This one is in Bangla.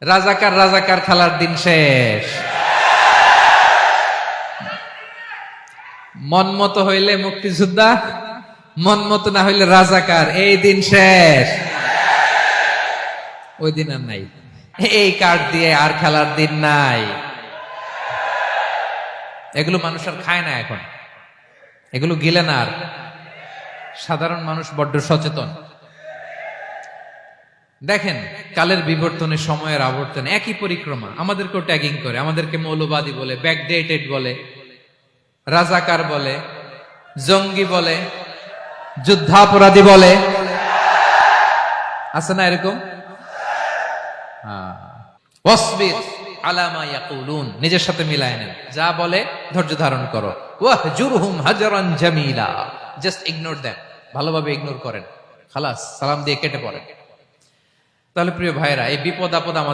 রাজাকার রাজাকার খেলার দিন শেষ। মন মতো হইলে মুক্তিযোদ্ধা, মন মতো না হইলে রাজাকার, এই দিন শেষ। ওই দিন আর নাই, এই কার্ড দিয়ে আর খেলার দিন নাই। এগুলো মানুষ আর খায় না এখন, এগুলো গিলে না আর। সাধারণ মানুষ বড্ড সচেতন। দেখেন, কালের বিবর্তনে, সময়ের আবর্তনে একই পরিক্রমা আমাদেরকেও ট্যাগিং করে, আমাদেরকে মৌলবাদী বলে, ব্যাকডেটেড বলে, রাজাকার বলে, জঙ্গি বলে, যুদ্ধাপরাধী বলে। আছে না এরকম? ওয়াসবির আলা মা ইয়াকুলুন, নিজের সাথে মিলায় নেন, যা বলে ধৈর্য ধারণ করো। ওয়াহজুরহুম হাজরান জামিলা, জাস্ট ইগনোর দেম, ভালোভাবে ইগনোর করেন, খালাস, সালাম দিয়ে কেটে পড়েন। তাহলে প্রিয় ভাইরা, এই বিপদ আপদ আমাদের